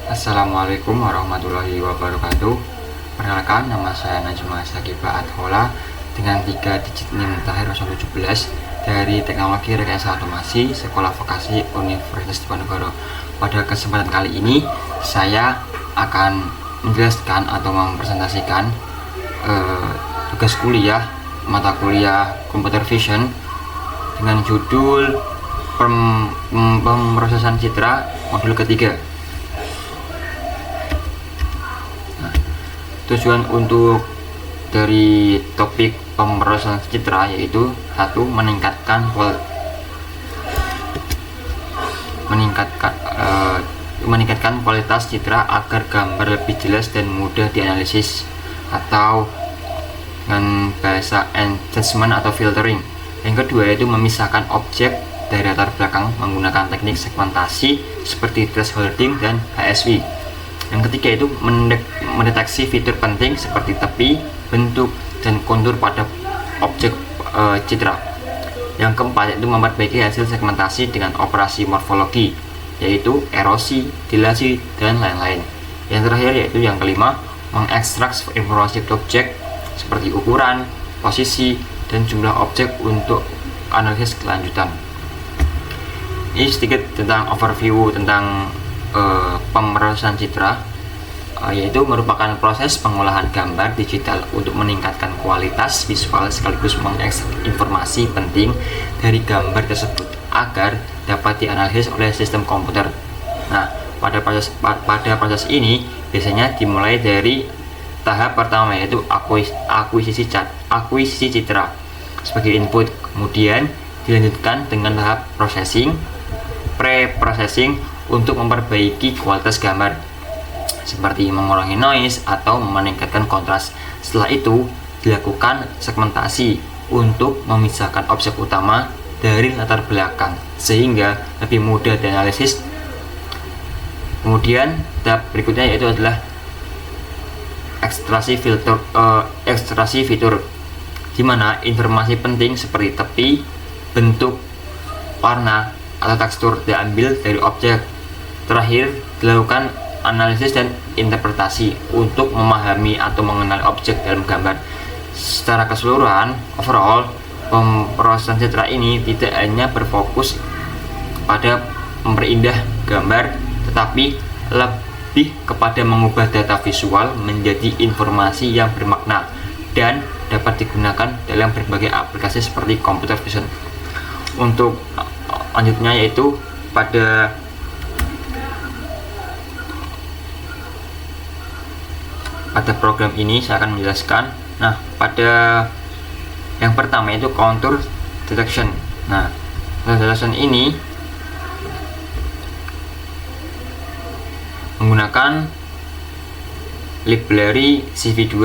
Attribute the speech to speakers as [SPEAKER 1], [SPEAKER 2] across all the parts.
[SPEAKER 1] Assalamualaikum warahmatullahi wabarakatuh. Perkenalkan, nama saya Najma Sakiba Adhola dengan 3 digit NIM Tahir 17 dari Teknologi Rekayasa Otomasi Sekolah Vokasi Universitas Diponegoro. Pada kesempatan kali ini saya akan menjelaskan atau mempresentasikan tugas kuliah mata kuliah Computer Vision dengan judul pemrosesan citra modul ketiga. Tujuan untuk dari topik pemrosesan citra yaitu satu, meningkatkan kualitas citra agar gambar lebih jelas dan mudah dianalisis, atau dengan bahasa enhancement atau filtering. Yang kedua yaitu memisahkan objek dari latar belakang menggunakan teknik segmentasi seperti thresholding dan HSV. Yang ketiga itu mendeteksi fitur penting seperti tepi, bentuk, dan kontur pada objek citra. Yang keempat itu memperbaiki hasil segmentasi dengan operasi morfologi, yaitu erosi, dilasi, dan lain-lain. Yang terakhir yaitu yang kelima, mengekstrak informasi objek seperti ukuran, posisi, dan jumlah objek untuk analisis kelanjutan. Ini sedikit tentang overview tentang pemrosesan citra, yaitu merupakan proses pengolahan gambar digital untuk meningkatkan kualitas visual sekaligus mengekstrak informasi penting dari gambar tersebut agar dapat dianalisis oleh sistem komputer. Nah, pada proses ini biasanya dimulai dari tahap pertama yaitu akuisisi citra sebagai input, kemudian dilanjutkan dengan tahap processing, pre-processing untuk memperbaiki kualitas gambar seperti mengurangi noise atau meningkatkan kontras. Setelah itu dilakukan segmentasi untuk memisahkan objek utama dari latar belakang sehingga lebih mudah dianalisis. Kemudian tahap berikutnya yaitu adalah ekstraksi fitur, di mana informasi penting seperti tepi, bentuk, warna, atau tekstur diambil dari objek. Terakhir dilakukan analisis dan interpretasi untuk memahami atau mengenali objek dalam gambar. Secara keseluruhan, overall, pemrosesan citra ini tidak hanya berfokus pada memperindah gambar, tetapi lebih kepada mengubah data visual menjadi informasi yang bermakna dan dapat digunakan dalam berbagai aplikasi seperti computer vision. Untuk lanjutnya yaitu pada program ini saya akan menjelaskan. Nah, pada yang pertama itu contour detection. Nah, detection ini menggunakan library CV2,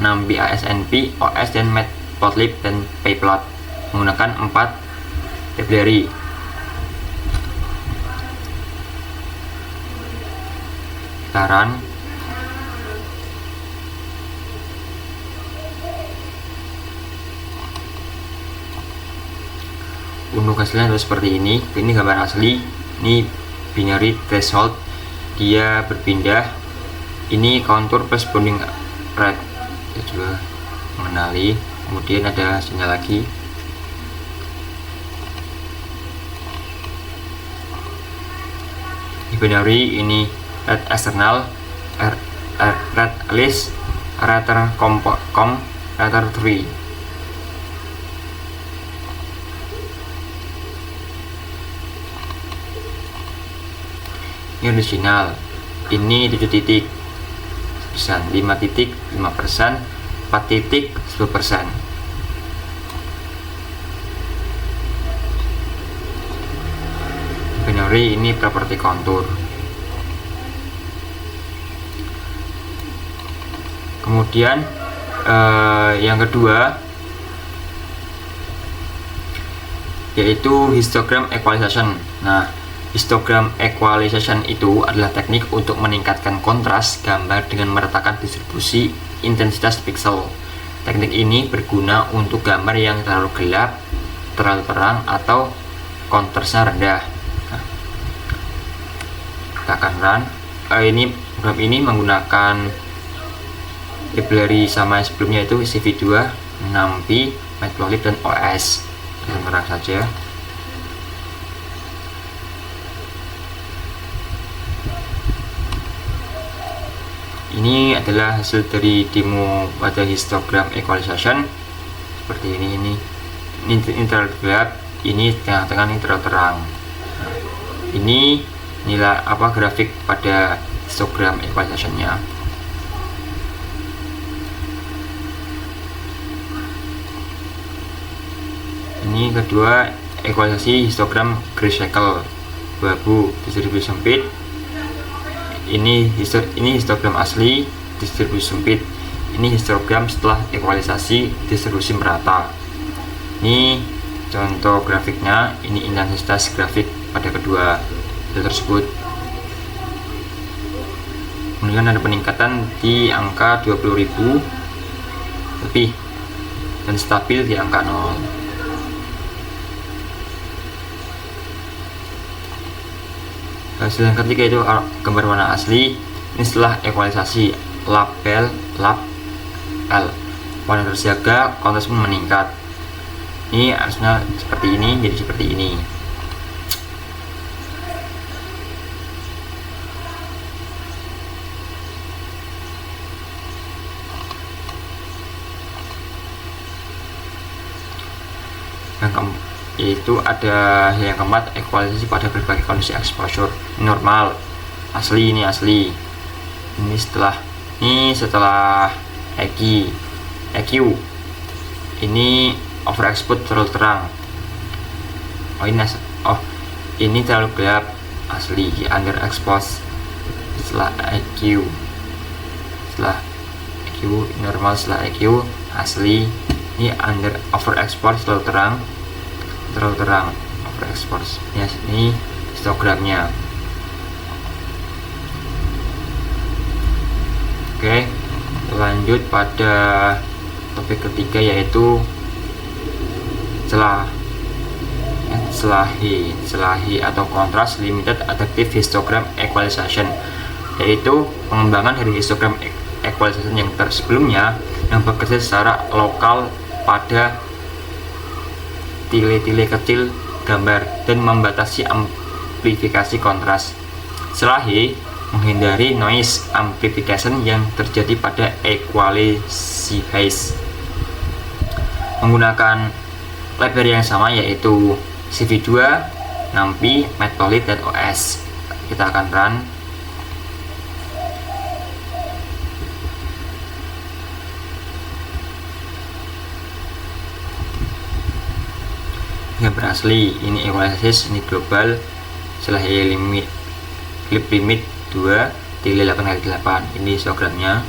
[SPEAKER 1] NumPy, ASNP, OS, dan Matplotlib dan Pyplot menggunakan 4 library. Sekarang untuk hasilnya seperti ini. Ini gambar asli, ini binary threshold, dia berpindah. Ini contour plus bounding rate, kita juga mengenali. Kemudian ada sinyal lagi. Di binary ini red external, red list, rater com, rater 3. Ini original, ini 7 titik persen, 5 titik 5%, 4 titik 10%. Binary ini properti kontur. Kemudian yang kedua yaitu histogram equalization. Nah, histogram equalization itu adalah teknik untuk meningkatkan kontras gambar dengan meratakan distribusi intensitas pixel. Teknik ini berguna untuk gambar yang terlalu gelap, terlalu terang, atau kontrasnya rendah. Nah, kita akan run. program ini menggunakan library sama yang sebelumnya, itu CV2, NumPy, Matplotlib, dan OS. Kita terang saja. Ini adalah hasil dari demo pada histogram equalization seperti ini terlalu gelap, ini tengah-tengah, ini terlalu terang. Nah, ini nilai grafik pada histogram equalization-nya. Ini kedua, equalisasi histogram gray cycle, abu-abu, distribusi sempit. Ini histogram asli, distribusi sempit. Ini histogram setelah equalisasi, distribusi merata. Ini contoh grafiknya. Ini intensitas grafik pada kedua hal tersebut. Kemudian ada peningkatan di angka 20.000 lebih dan stabil di angka 0. Hasil yang ketiga itu gambar warna asli. Ini setelah equalisasi, lap L. Warna terjaga, kontras pun meningkat. Ini harusnya seperti ini, jadi seperti ini. Itu ada yang keempat, equalisasi pada berbagai kondisi exposure. Normal, asli, ini asli. Ini setelah EQ. Ini overexpose, terlalu terang. Ini terlalu gelap, asli. Underexpose setelah EQ. Normal setelah EQ, asli. Ini overexpose, terlalu terang, overexpose. Ini histogramnya. Oke, lanjut pada topik ketiga, yaitu Selahi atau Contrast Limited Adaptive Histogram Equalization, yaitu pengembangan dari histogram equalization yang sebelumnya yang bekerja secara lokal pada tile-tile kecil gambar dan membatasi amplifikasi kontras. Selahi menghindari noise amplification yang terjadi pada equalisasi phase. Menggunakan library yang sama, yaitu CV2, NumPy, Matplotlib, dan OS. Kita akan run. Gambar asli, ini equalization, ini global, Selahi clip limit 2 tile 8x8. Ini histogramnya.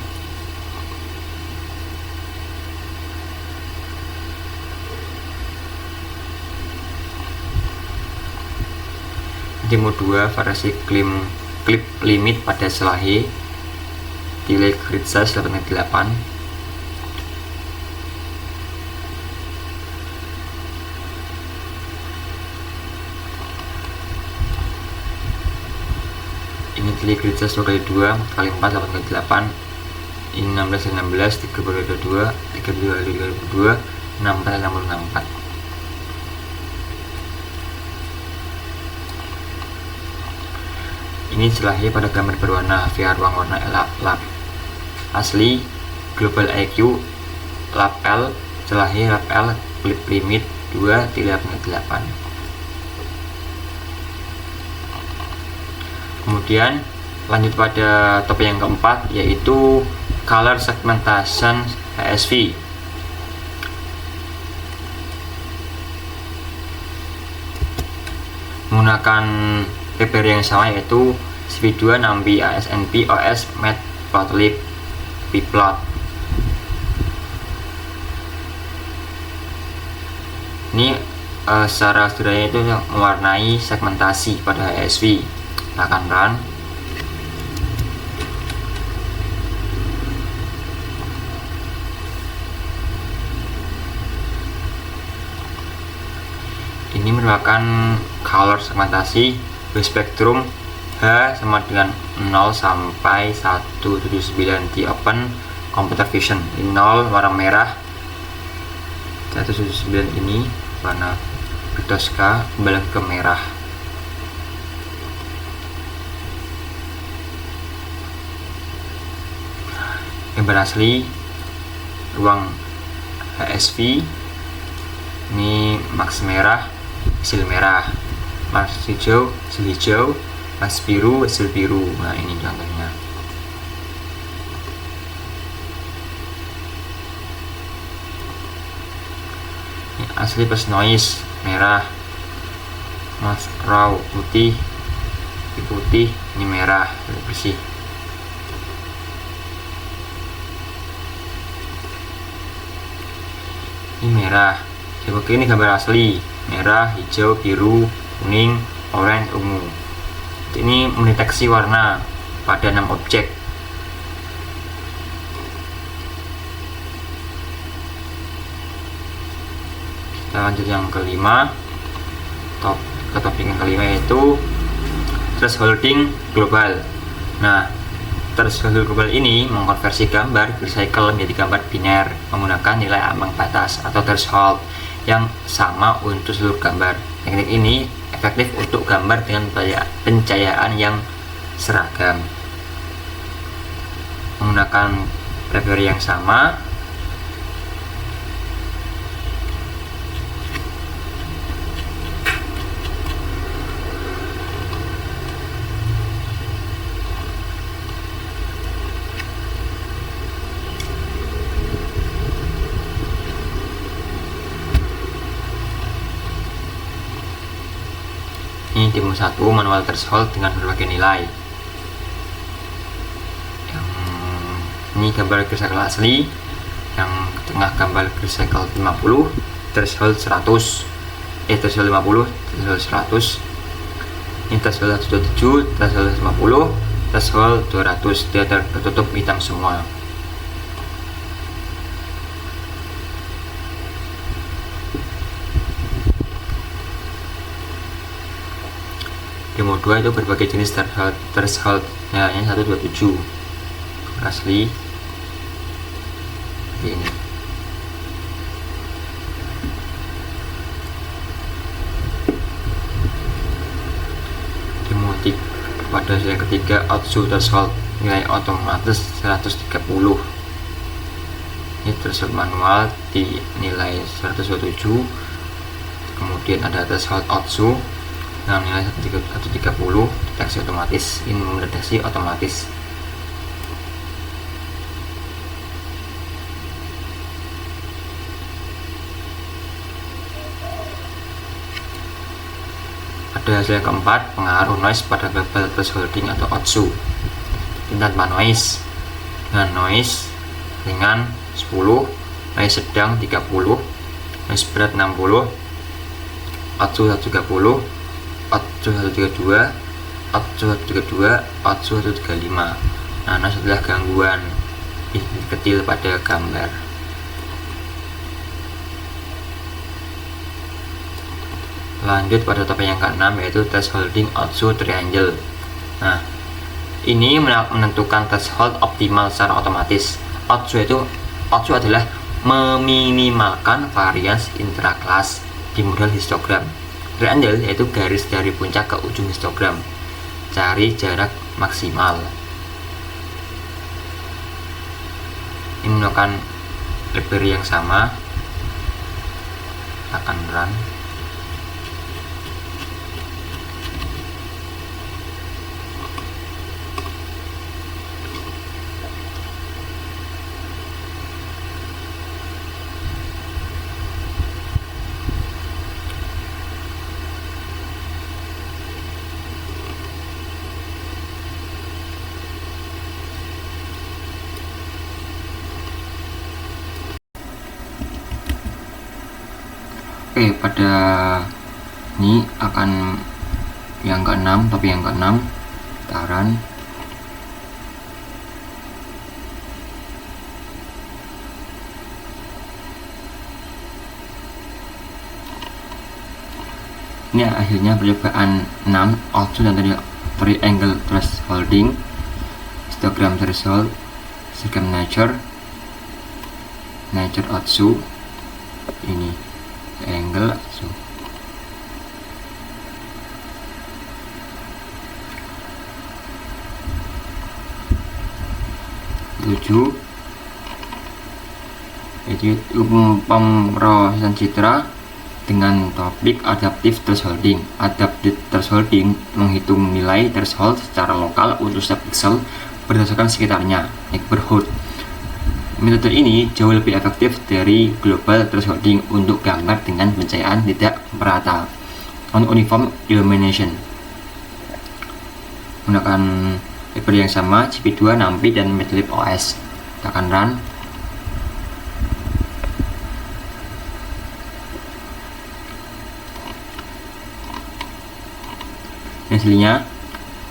[SPEAKER 1] Demo 2 variasi clip limit pada Selahi, tile grid size 8x8. Ini tile grid size 2x2, 4x4, 8x8. Ini 16x16, 3x22, 3x22, 64x64. Ini Selahi pada gambar berwarna via ruang warna lap asli, global EQ, lap L, Selahi lap L, clip limit 2 tile 8x8. Kemudian lanjut pada topik yang keempat, yaitu color segmentation HSV. Menggunakan library yang sama, yaitu CV2, NumPy, ASNP, OS, Matplotlib, Pyplot. Ini secara sederhana itu mewarnai segmentasi pada HSV. Kita akan run. Ini merupakan color segmentasi spektrum H sama dengan 0 sampai 179 di open computer vision. Ini 0 warna merah, 179 ini warna Tosca kembali ke merah. Gambar asli ruang HSV ini max merah, hasil merah, max hijau, hasil hijau, max biru, hasil biru. Nah ini contohnya. Ini asli plus noise merah, max raw putih, putih, ini merah bersih. Ini merah. Seperti ini gambar asli, merah, hijau, biru, kuning, oranye, ungu. Ini mendeteksi warna pada 6 objek. Kita lanjut yang kelima. Topik yang kelima yaitu thresholding global. Nah, threshold global ini mengkonversi gambar recycle menjadi gambar biner menggunakan nilai ambang batas atau threshold yang sama untuk seluruh gambar. Teknik ini efektif untuk gambar dengan pencahayaan yang seragam. Menggunakan library yang sama, ini demo 1 manual threshold dengan berbagai nilai. Yang ini gambar recycle asli, yang tengah gambar recycle 50, threshold 100, threshold 50, threshold 100. Ini threshold 127, threshold 50, threshold 200. Dia tertutup hitam semua. Demo 2 itu berbagai jenis threshold nilainya 127 asli ini. Demo 3 pada yang ketiga outsu threshold nilai otomatis 130. Ini threshold manual di nilai 127. Kemudian ada threshold outsu dengan nilai 130, deteksi otomatis. Ini mendeteksi otomatis. Pada hasil keempat, pengaruh noise pada global thresholding atau outsu. Ini tanpa noise, dengan noise ringan 10, noise sedang 30, noise berat 60, outsu 130, outsu 132, outsu 132, outsu 135. Nah, setelah gangguan kecil pada gambar. Lanjut pada topik yang ke-6 yaitu thresholding outsu triangle. Nah, ini menentukan threshold optimal secara otomatis. Outsu adalah meminimalkan varians intrakelas di model histogram. Triangle yaitu garis dari puncak ke ujung histogram. Cari jarak maksimal. Ini menggunakan library yang sama. Akan run. Oke, pada ini akan yang ke-6, topik yang ke-6 taran. Ini akhirnya percobaan 6 outsu dan tadi triangle thresholding, histogram threshold, nature Atsu, ini triangle Atsu. Jadi pemrosesan citra dengan topik adaptive thresholding. Adaptive thresholding menghitung nilai threshold secara lokal untuk setiap pixel berdasarkan sekitarnya, neighborhood. Metode ini jauh lebih efektif dari global thresholding untuk gambar dengan pencahayaan tidak merata, non-uniform illumination. Menggunakan library yang sama, GP2, NumPy, dan Madlib OS. Kita akan run. Hasilnya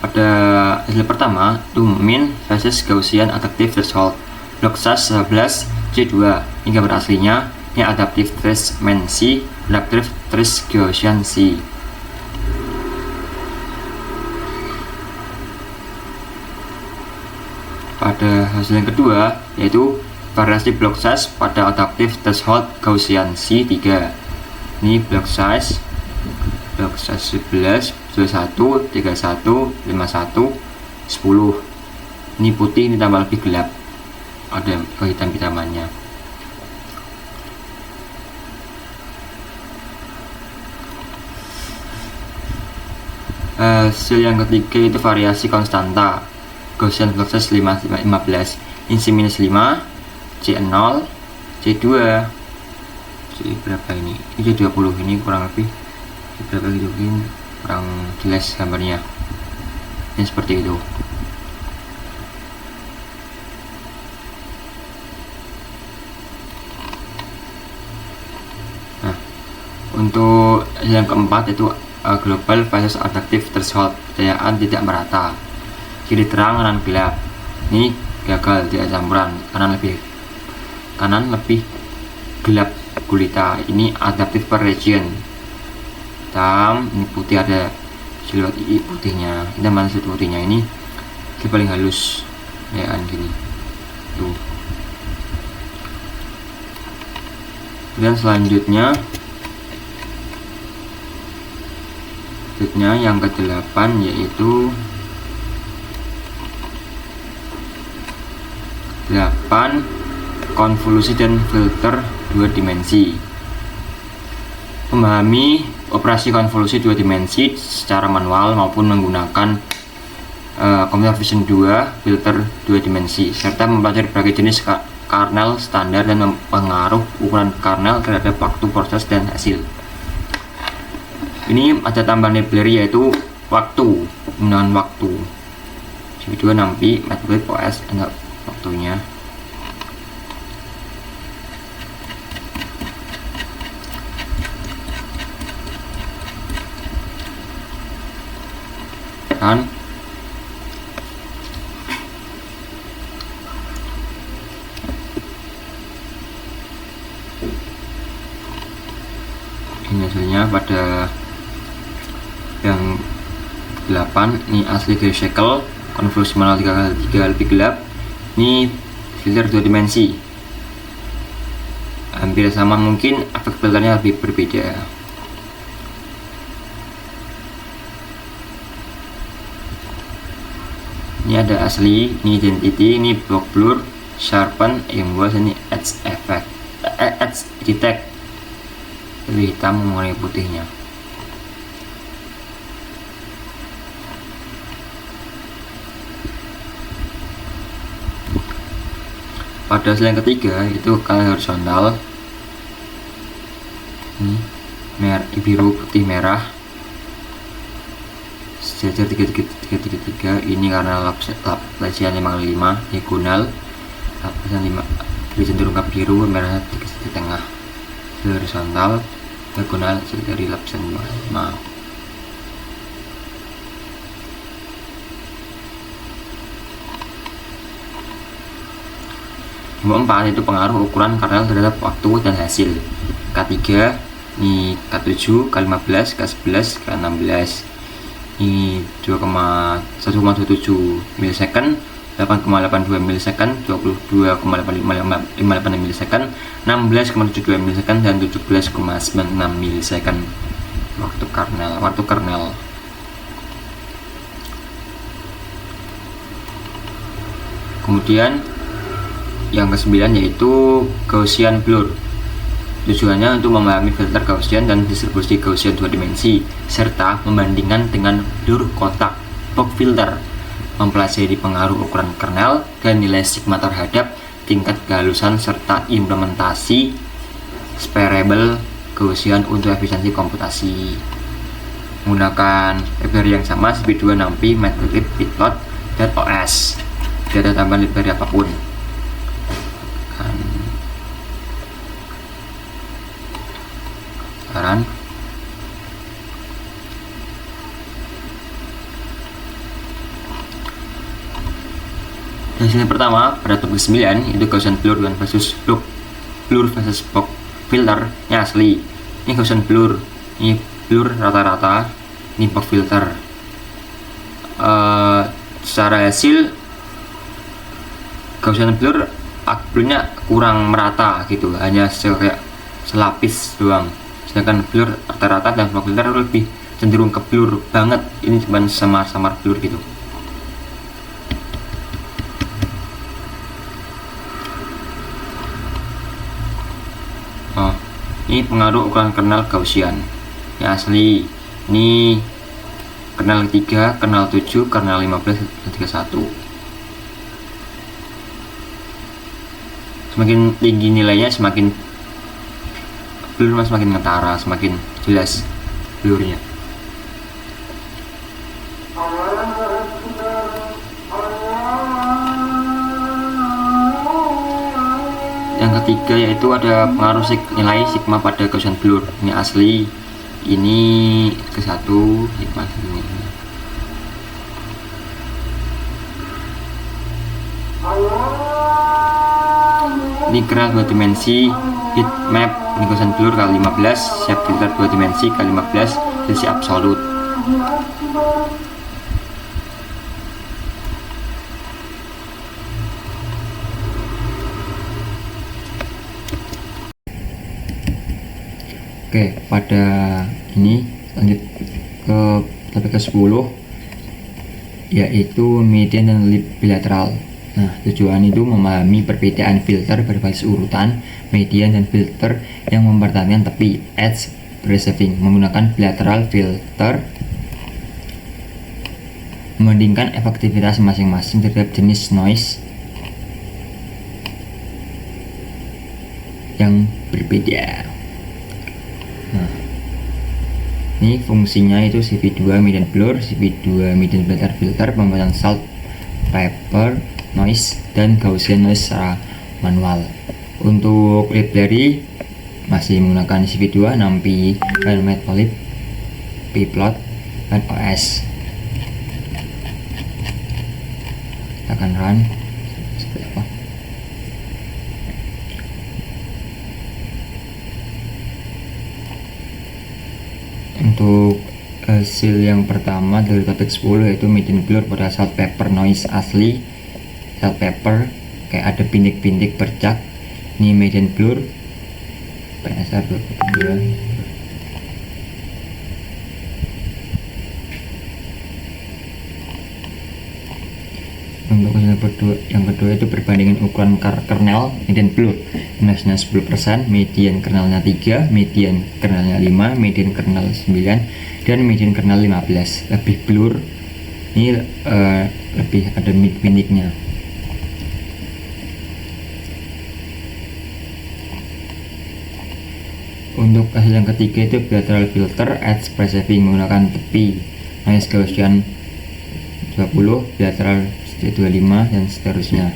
[SPEAKER 1] pada hasil pertama itu mean versus Gaussian adaptive threshold block size 11 C2. Ini gambar aslinya, ini adaptive trace mean C, adaptive trace Gaussian C. Pada hasil yang kedua yaitu variasi block size pada adaptive threshold Gaussian C3. Ini block size 11, 21, 31, 51, 10. Ini putih, ini tambah lebih gelap, ada kehitam-hitamannya. Hasil yang ketiga itu variasi konstanta Gaussian block size 15, ini C-5, C0, C2, C berapa ini? Ini C20, ini kurang lebih berapa gitu, mungkin kurang jelas gambarnya. Ini seperti itu. Nah, untuk yang keempat itu global versus adaptive threshold, pencahayaan tidak merata, kiri terang kanan gelap. Ini gagal, tidak campuran, kanan lebih gelap gulita. Ini adaptive per region, hitam, ini putih, ada siluet putihnya, kita mana siluet putihnya, ini paling halus ya kan, gini tuh. Dan selanjutnya yang ke-8 yaitu 8 konvolusi dan filter 2 dimensi. Memahami operasi konvolusi 2 dimensi secara manual maupun menggunakan Computer Vision 2 filter 2 dimensi, serta mempelajari berbagai jenis kernel standar dan pengaruh ukuran kernel terhadap waktu proses dan hasil. Ini ada tambahan library yaitu waktu, penggunaan waktu. GP2, NumPy, Madlib OS, ada waktunya. Dan ini hasilnya pada yang 8. Ini asli dari Shekel, konvolusi manual 3x3 lebih gelap. Ini filter 2 dimensi, hampir sama, mungkin efek filternya lebih berbeda. Ini ada asli, ini identity, ini block blur, sharpen, emboss, ini edge effect, edge detect, lebih hitam mengenai putihnya. Pada hasil yang ketiga itu color horizontal, ini biru, putih, merah, sejajar 3 ini karena lapisan 5 diagonal, lapisan 5 lebih cenderung ke biru, merahnya di tengah. Horizontal, diagonal dari lapisan 5. Nomor 4 itu pengaruh ukuran kernel terhadap waktu dan hasil. K3 ini K7, K15, K11, K16. ini 1,27 milisecond, 8,82 milisecond, 22,58 milisecond, 16,72 milisecond, dan 17,96 milisecond waktu kernel. Kemudian yang ke-9 yaitu Gaussian blur. Tujuannya untuk memahami filter Gaussian dan distribusi Gaussian 2 dimensi, serta membandingkan dengan blur kotak pop filter, mempelajari pengaruh ukuran kernel dan nilai sigma terhadap tingkat kehalusan serta implementasi sparable Gaussian untuk efisiensi komputasi. Menggunakan library yang sama, CP2, NumPy, Matplotlib, Pyplot, dan OS. Tidak ada tambahan library apapun. Sekarang hasil pertama pada topik 9 itu Gaussian blur versus pop filter yang asli. Ini Gaussian blur, ini blur rata-rata, ini pop filter. Secara hasil Gaussian blur blurnya kurang merata gitu, hanya kayak selapis doang. Sedangkan blur rata-rata dan pop filter lebih cenderung ke blur banget. Ini cuma samar-samar blur gitu. Ini pengaruh ukuran kernel Gaussian yang asli. Ini kernel 3, kernel 7, kernel 15, dan 31. Semakin tinggi nilainya semakin blur semakin ngetara, semakin jelas blurnya. Yang ketiga yaitu ada pengaruh nilai sigma pada Gaussian blur. Ini asli, ini ke-1 sigma ini. Ini kernel 2 dimensi, heat map, ini Gaussian blur kali 15, shape filter 2 dimensi kali 15, selisih absolut. Oke, pada ini lanjut ke topik ke-10 yaitu median dan bilateral. Nah, tujuan itu memahami perbedaan filter berbasis urutan, median, dan filter yang mempertahankan tepi, edge preserving, menggunakan bilateral filter, membandingkan efektivitas masing-masing terhadap jenis noise yang berbeda. Nah, ini fungsinya itu CV2 median blur, CV2 median filter, pembuatan salt, pepper, noise, dan Gaussian noise secara manual. Untuk library masih menggunakan CV2, NumPy, dan Matplotlib, Pyplot, dan OS. Kita akan run seperti apa. Untuk hasil yang pertama dari topik 10 yaitu median blur pada salt pepper noise asli. Salt pepper kayak ada bintik-bintik bercak. Ini median blur PSR 22. Untuk yang kedua itu perbandingan ukuran kernel median blur, minusnya 10%, median kernelnya 3, median kernelnya 5, median kernel 9, dan median kernel 15. Lebih blur, ini lebih ada bintik-bintiknya. Untuk hasil yang ketiga itu bilateral filter, edge preserving, menggunakan tepi, noise Gaussian 20, bilateral 25, dan seterusnya.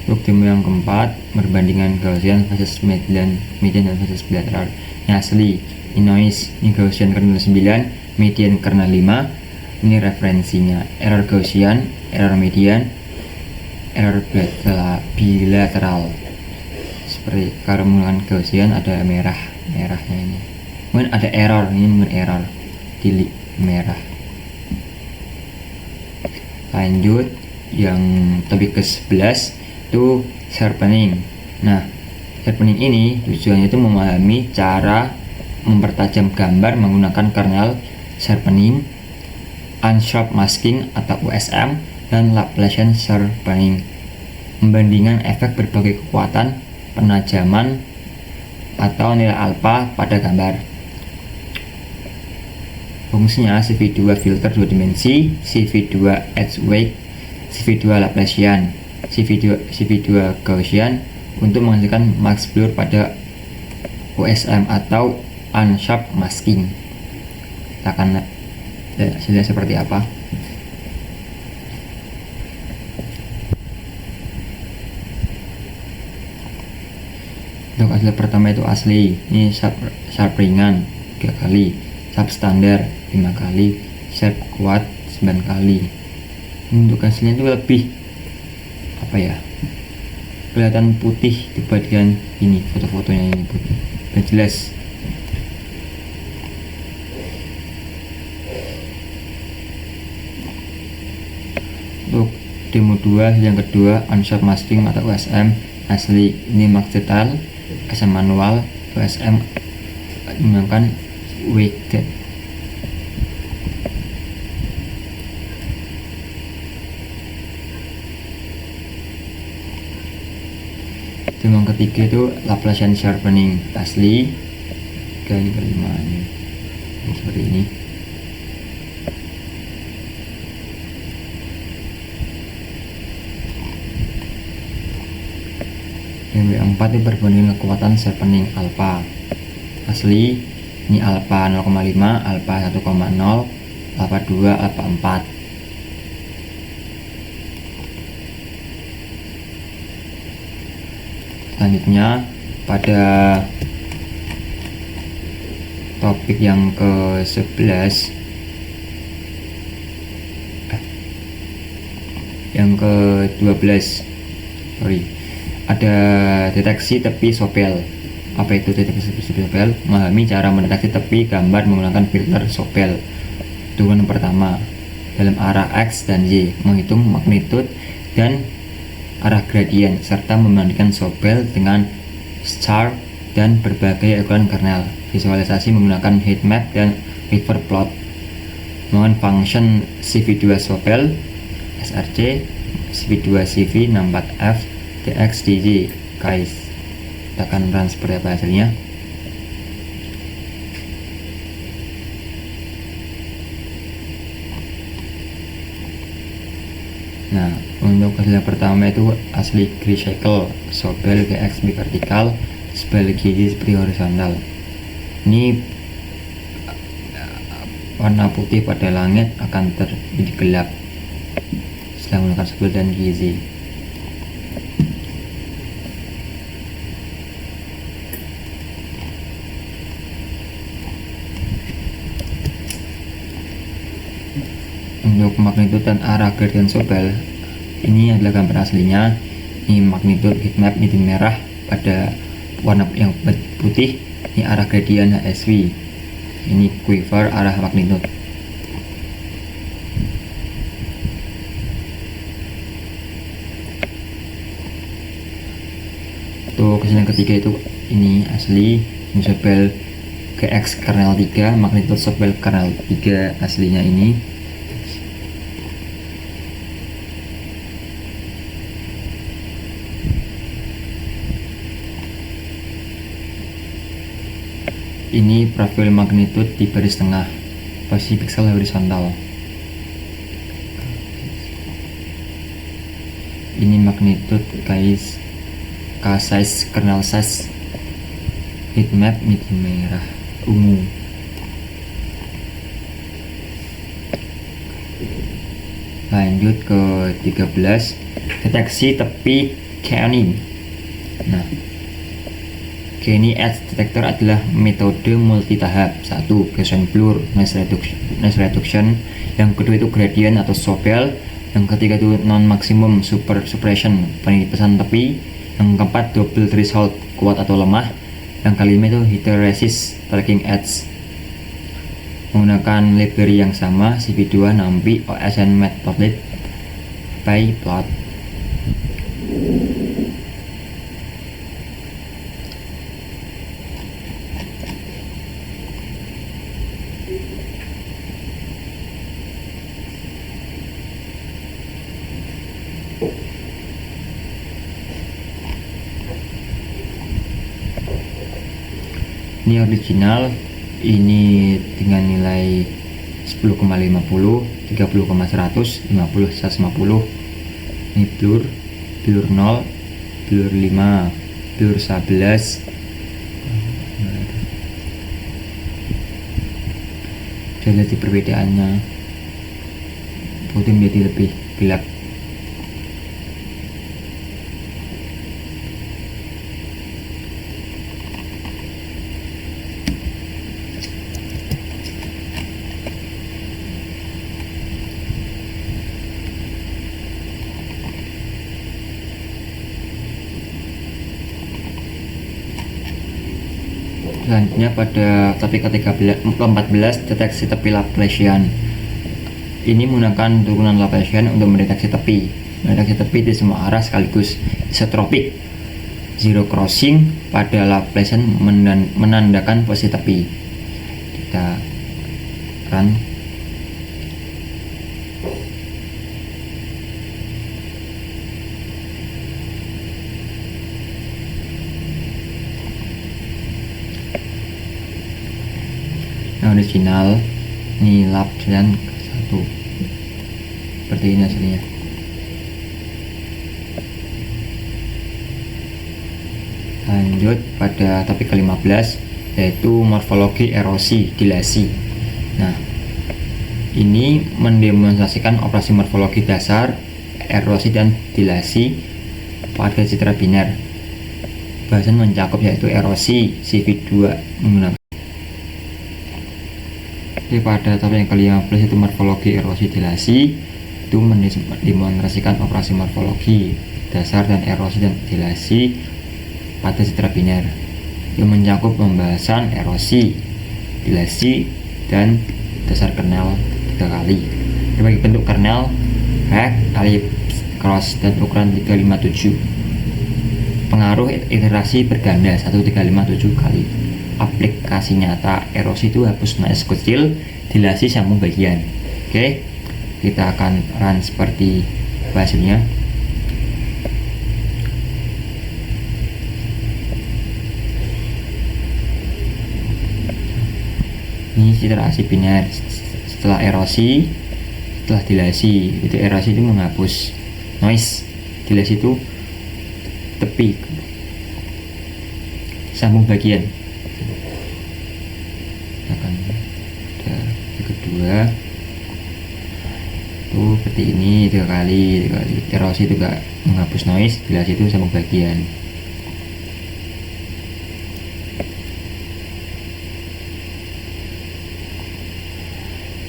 [SPEAKER 1] Untuk demo yang keempat, perbandingan Gaussian versus median dan versus bilateral. Yang asli, ini noise, ini Gaussian kernel 9, median kernel 5. Ini referensinya, error Gaussian, error median, error bilateral seperti kalau menggunakan Gaussian ada merahnya ini, mungkin ada error, ini mungkin error tilik merah. Lanjut yang topik ke-11 itu sharpening. Nah, sharpening ini tujuannya itu memahami cara mempertajam gambar menggunakan kernel sharpening, unsharp masking atau USM, dan Laplacian sharpening. Membandingkan efek berbagai kekuatan penajaman atau nilai alfa pada gambar. Fungsinya CV2 filter 2 dimensi, CV2 edge weight, CV2 Laplacian, CV2 Gaussian untuk menghasilkan max blur pada USM atau unsharp masking. Kita akan lihat hasilnya seperti apa. Untuk hasil pertama itu asli, ini sharp ringan 3 kali, sharp standar 5 kali, sharp kuat 9 kali. Untuk hasilnya itu lebih apa ya, kelihatan putih dibandingkan ini, foto-fotonya ini putih dan jelas. Untuk demo 2 yang kedua, unsharp masking atau USM asli, ini max detail, USM manual, USM menggunakan weighted. Demo ketiga itu Laplacian sharpening asli, dan kelima ini seperti ini. Demo yang 4 itu perbandingan kekuatan sharpening alpha asli, ini alpha 0,5, alpha 1,0, alpha 2, alpha 4. Selanjutnya pada topik yang ke-11, yang ke-12, ada deteksi tepi Sobel. Apa itu deteksi tepi Sobel? Memahami cara mendeteksi tepi gambar menggunakan filter Sobel. Turunan pertama dalam arah X dan Y, menghitung magnitude dan arah gradien, serta membandingkan Sobel dengan star dan berbagai ukuran kernel. Visualisasi menggunakan heatmap dan river plot. Menggunakan function CV2 Sobel, SRC, CV2 CV 64F, DXDJ. Guys, kita akan run seperti apa hasilnya. Nah, untuk hasil pertama itu asli gray cycle, Sobel GXB vertikal, Sobel GJ seperti horizontal. Ini warna putih pada langit akan terjadi gelap setelah menggunakan Sobel dan GJ. Untuk magnitude dan arah gradien Sobel, ini adalah gambar aslinya. Ini magnitude heatmap, ini merah pada warna yang putih. Ini arah gradien HSV, ini quiver arah magnitude. Untuk kesimpulan ketiga itu ini asli, ini Sobel GX kernel 3, magnitude Sobel kernel 3 aslinya ini. Ini profil magnitude di baris tengah, posisi pixel horizontal. Ini magnitude guys, K size, kernel size, heatmap, ini merah ungu. Lanjut ke 13, deteksi tepi Kearney. Nah, Kearney Edge Detector adalah metode multitahap. 1. Gaussian blur, noise reduction. Yang kedua itu gradient atau Sobel, Yang ketiga itu non maximum suppression, penipisan tepi. Yang keempat double threshold, kuat atau lemah. Yang kelima itu hysteresis tracking edge, menggunakan library yang sama CV2 NumPy OS and Matplotlib PyPlot. Ini original, ini dengan nilai 10,50, 30,100, 50, 150. Ini blur 0, blur 5, blur 11. Kita lihat perbedaannya, putih menjadi lebih gelap. Selanjutnya pada topik ke-14, deteksi tepi Laplacian. Ini menggunakan turunan Laplacian untuk mendeteksi tepi. Mendeteksi tepi di semua arah sekaligus, isotropik. Zero crossing pada Laplacian menandakan posisi tepi. Kita run. Original, ini Laplacian 1 seperti ini hasilnya. Lanjut pada topik ke-15, yaitu morfologi erosi dilasi. Nah, ini mendemonstrasikan operasi morfologi dasar, erosi dan dilasi pada citra biner. Bahasan mencakup yaitu erosi, CV2 menggunakan. Pada topik yang ke-15 itu morfologi erosi dilasi, itu mendemonstrasikan operasi morfologi dasar dan erosi dan dilasi pada citra biner. Itu mencakup pembahasan erosi, dilasi, dan dasar kernel 3 kali. Bagi bentuk kernel, hack, ellipse, cross, dan ukuran 357. Pengaruh iterasi berganda 1357 kali. Aplikasi nyata erosi itu hapus noise kecil, dilasi sambung bagian. Oke, kita akan run seperti hasilnya. Ini iterasi biner setelah erosi, setelah dilasi. Itu erosi itu menghapus noise, dilasi itu tepi, sambung bagian. Akan ada kedua tuh seperti ini 3 kali. Erosi itu gak menghapus noise, dilasi itu sambung bagian.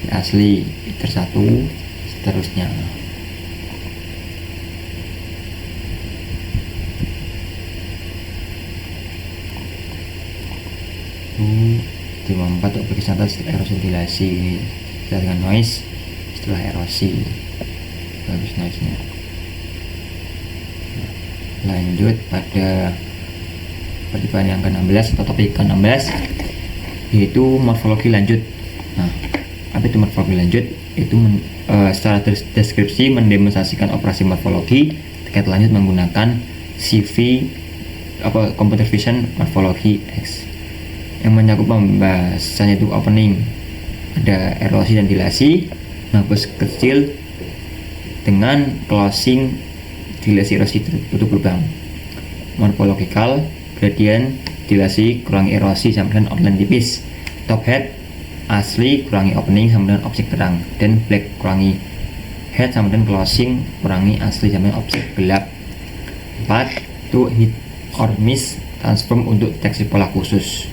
[SPEAKER 1] Asli tersatu seterusnya. Cuma 4 untuk bagi santai setelah erosi dilasi, setelah dengan noise, setelah erosi habis noise nya. Lanjut pada percobaan yang ke-16 atau topik ke-16, yaitu morfologi lanjut. Nah, apa itu morfologi lanjut? Itu secara deskripsi mendemonstrasikan operasi morfologi terkait lanjut menggunakan CV computer vision morfologi X, yang mencakup pembahasannya itu opening, ada erosi dan dilasi, menghapus kecil, dengan closing, dilasi erosi tutup lubang. Morphological, gradient, dilasi, kurangi erosi sampai dengan outline tipis. Top head, asli, kurangi opening sampai dengan objek terang. Dan black, kurangi head sampai dengan closing, kurangi asli sampai dengan objek gelap. 4. To hit or miss transform untuk deteksi pola khusus.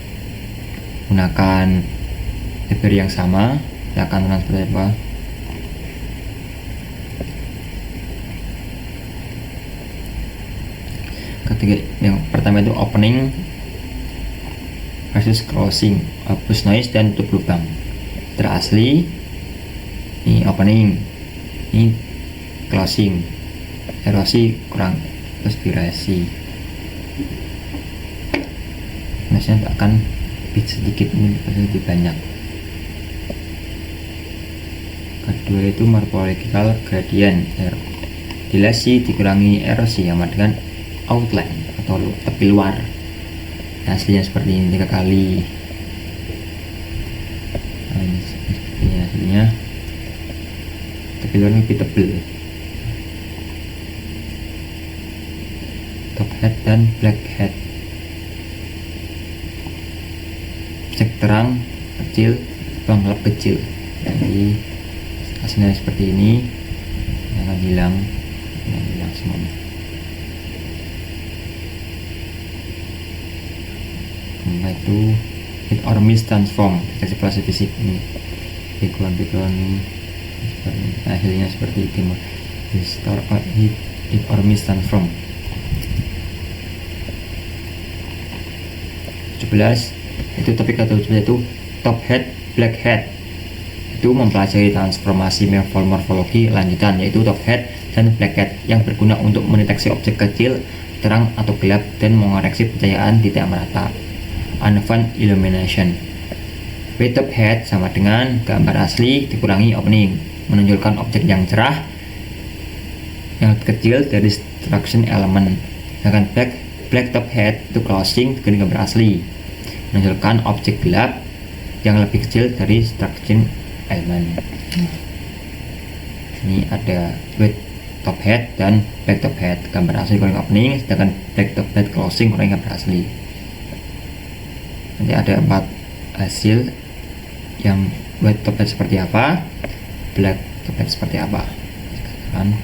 [SPEAKER 1] Gunakan library yang sama, kita akan run seperti apa. yang pertama itu opening versus closing, hapus noise dan tutup lubang. Asli ini opening, ini closing, erosi kurang, terus durasi. Maksudnya akan lebih sedikit, ini lebih banyak. Kedua itu morphological gradient, dilasi dikurangi erosi sama dengan outline atau tepi luar. Hasilnya seperti ini 3 kali. Nah, ini seperti hasilnya, tepi luarnya lebih tebal. Top head dan black head. Objek terang kecil, lubang gelap kecil. Jadi hasilnya seperti ini, akan hilang semuanya. Nah, itu hit or miss transform, deteksi proses fisik ini, background ini seperti ini. Hasilnya seperti itu, restore or hit or miss transform. 17 itu topik atau itu top head black head, itu mempelajari transformasi morfologi lanjutan, yaitu top head dan black head yang berguna untuk mendeteksi objek kecil, terang atau gelap, dan mengoreksi pencahayaan tidak merata. Uneven illumination. With top head sama dengan gambar asli dikurangi opening, menunjukkan objek yang cerah yang kecil dari distraction element. Sedangkan black top head itu closing dengan gambar asli, menunjukkan objek gelap yang lebih kecil dari distraction element. Ini ada with top head dan black top head, gambar asli kurangi opening, sedangkan black top head closing kurangi gambar asli. Nanti ada 4 hasil, yang with top head seperti apa, black top head seperti apa. Sekarang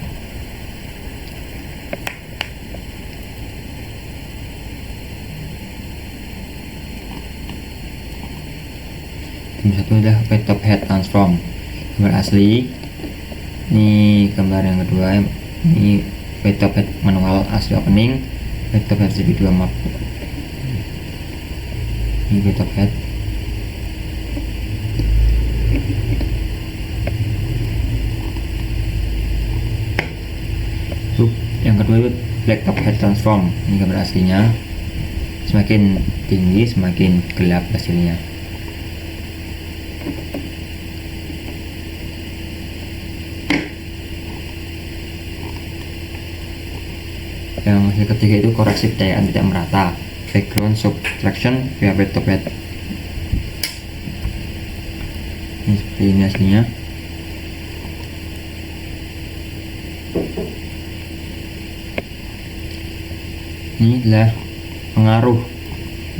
[SPEAKER 1] satu adalah with top head transform, gambar asli. Ini gambar yang kedua, ini with top head manual asli opening, with top head CP2 map. Ini with top head. Yang kedua itu black top head transform, ini gambar aslinya. Semakin tinggi semakin gelap hasilnya. Yang ketiga itu koreksi pencahayaan tidak merata, background subtraction via with top head. Ini seperti ini hasilnya. Ini adalah pengaruh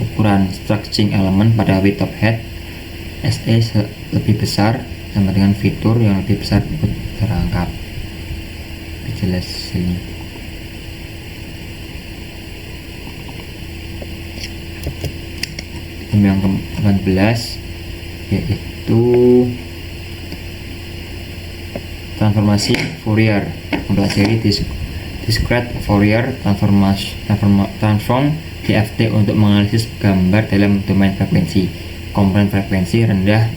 [SPEAKER 1] ukuran structuring element pada with top head. SE lebih besar sama dengan fitur yang lebih besar ikut terangkap. Jelas ini. Yang ke-18 yaitu transformasi Fourier, mempelajari discrete Fourier transform DFT untuk menganalisis gambar dalam domain frekuensi. Komponen frekuensi rendah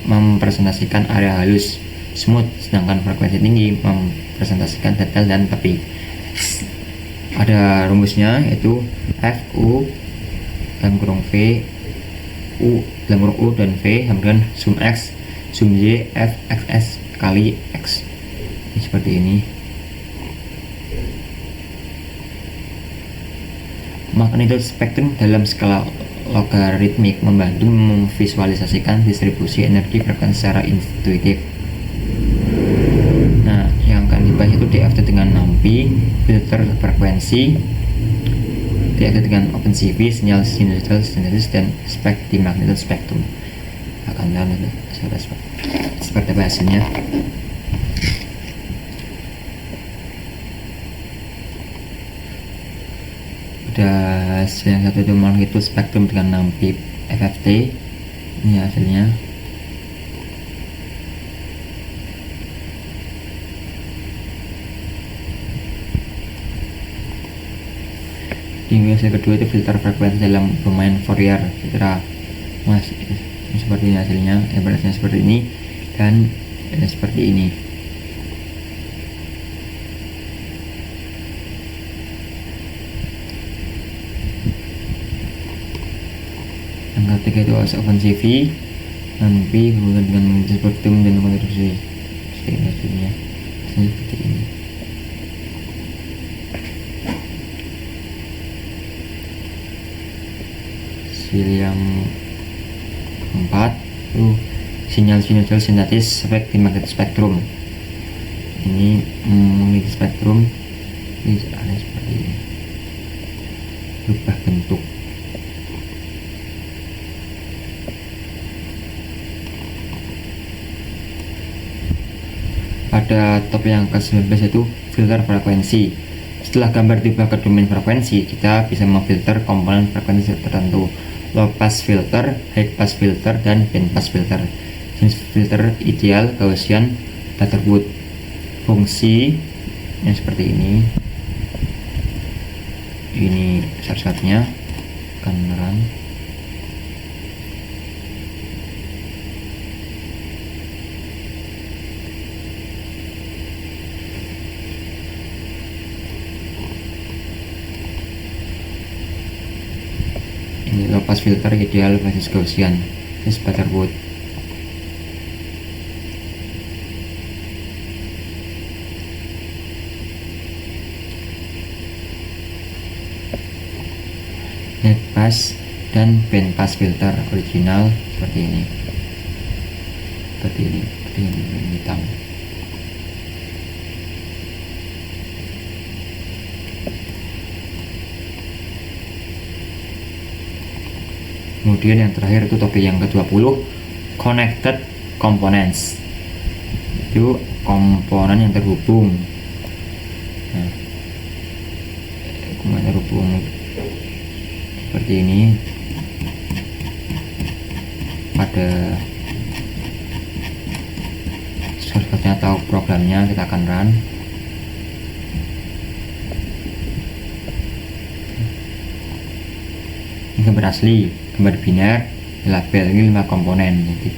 [SPEAKER 1] mempresentasikan area halus smooth, sedangkan frekuensi tinggi mempresentasikan detail dan tepi. Ada rumusnya, yaitu FU dalam kurung V, U dalam kurung U dan V sama dengan sum X sum Y F XS kali X. Ini seperti ini. Magnitude spektrum dalam skala logaritmik membantu memvisualisasikan distribusi energi frekuensi secara intuitif. Nah, yang akan dibahas itu DFT dengan NAMPI, filter frekuensi, DFT dengan OpenCV, sinyal sinusoidal synthesis, dan spek di magnitude spektrum. Akan lihat seperti apa hasilnya. Ada hasil yang satu itu magnitude spektrum dengan NAMPI FFT. Ini hasilnya. Yang kedua itu filter frekuensi dalam domain Fourier, etc. Seperti ini hasilnya, hasilnya seperti ini dan seperti ini. Yang ketiga itu OpenCV, nanti berhubungan dengan spektrum dan konstruksi hasilnya seperti ini. Hasil yang keempat itu sinyal sintetis efek di magnetic spektrum. Ini memiliki spektrum ini ada seperti ini, berubah bentuk. Pada topik yang ke-19 itu filter frekuensi. Setelah gambar diubah ke domain frekuensi, kita bisa memfilter komponen frekuensi tertentu: low pass filter, high pass filter, dan band pass filter. Jenis filter ideal Gaussian Butterworth. Fungsi yang seperti ini. Ini syarat-syaratnya akan run. Ini low pass filter ideal basis Gaussian, jenis Butterworth. High pass dan band pass filter original seperti ini, seperti ini hitam. Kemudian yang terakhir itu topik yang ke-20, connected components. Itu komponen yang terhubung. Nah, komponen terhubung seperti ini. Pada shortcutnya atau programnya kita akan run. Ini gambar asli, gambar biner, label. Ini 5 komponen, jadi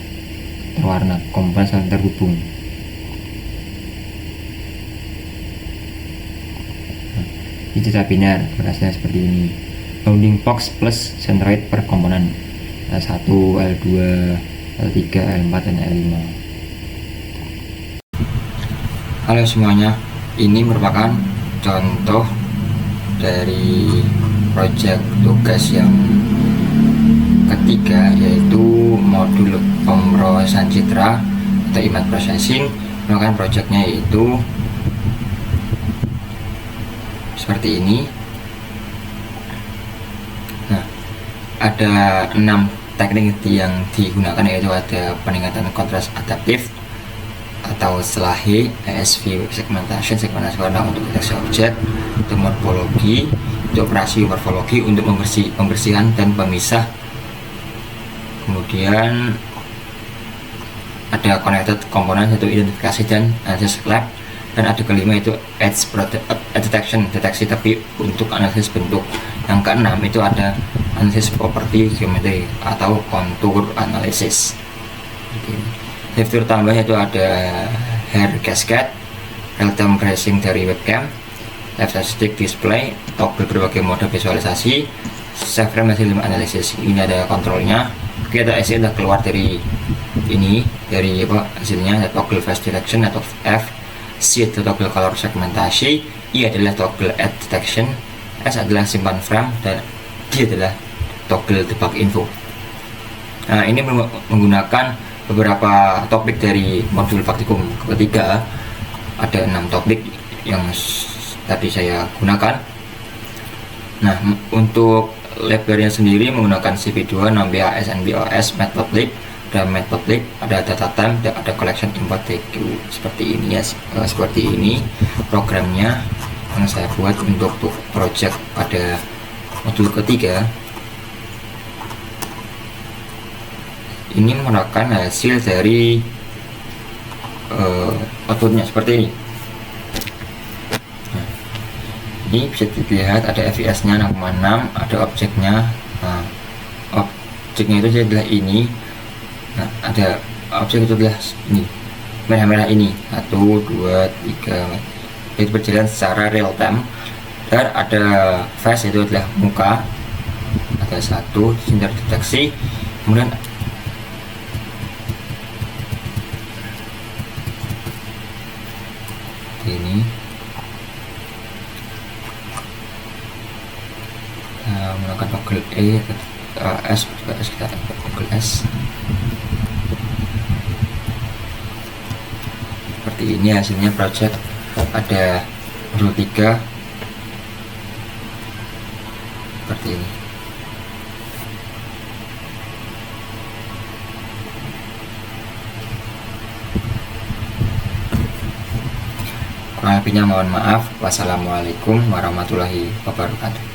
[SPEAKER 1] terwarna, komponen saling terhubung. Nah, ini cerita biner, berhasilnya seperti ini. Bounding box plus centroid per komponen, L1, L2, L3, L4, dan L5. Halo semuanya, ini merupakan contoh dari project tugas yang ketiga, yaitu modul pemrosesan citra atau image processing. Melakukan projectnya yaitu seperti ini. Nah, ada 6 teknik yang digunakan, yaitu ada peningkatan kontras adaptif atau SLAHI, ASV segmentation, segmentasi warna untuk deteksi objek, untuk morfologi, untuk operasi morfologi untuk pembersihan dan pemisah. Kemudian ada connected komponen, yaitu identifikasi dan analisis lab. Dan ada kelima itu edge detection, deteksi tepi untuk analisis bentuk. Yang keenam itu ada analisis property geometry atau kontur analisis. Fitur tambah itu ada hair cascade, real time tracing dari webcam, live static display, toggle berbagai mode visualisasi, save frame hasil analisis. Ini ada kontrolnya. Kita hasilnya keluar dari ini, dari apa hasilnya, ada toggle face detection atau F, C itu toggle color segmentasi, I adalah toggle edge detection, S adalah simpan frame, dan D adalah toggle debug info. Nah, ini menggunakan beberapa topik dari modul praktikum ketiga. Ada 6 topik yang tadi saya gunakan. Nah, untuk library sendiri menggunakan CV2, NumPy, SNBOS, Matplotlib, ada Matplotlib, ada DataTime, ada collection import TQ. Seperti ini ya, seperti ini programnya yang saya buat untuk project pada modul ketiga. Ini merupakan hasil dari outputnya seperti ini. Nah, ini bisa dilihat ada fps-nya 6,6, ada objeknya. Nah, objeknya itu adalah ini. Nah, ada objek itu adalah ini, merah-merah ini, 1, 2, 3, itu berjalan secara real time. Dan ada face, itu adalah muka, ada 1 di sini terdeteksi. Kemudian ini menggunakan toggle S, kita toggle S seperti ini. Hasilnya project ada 23 seperti ini. Kurang lebihnya mohon maaf. Wassalamualaikum warahmatullahi wabarakatuh.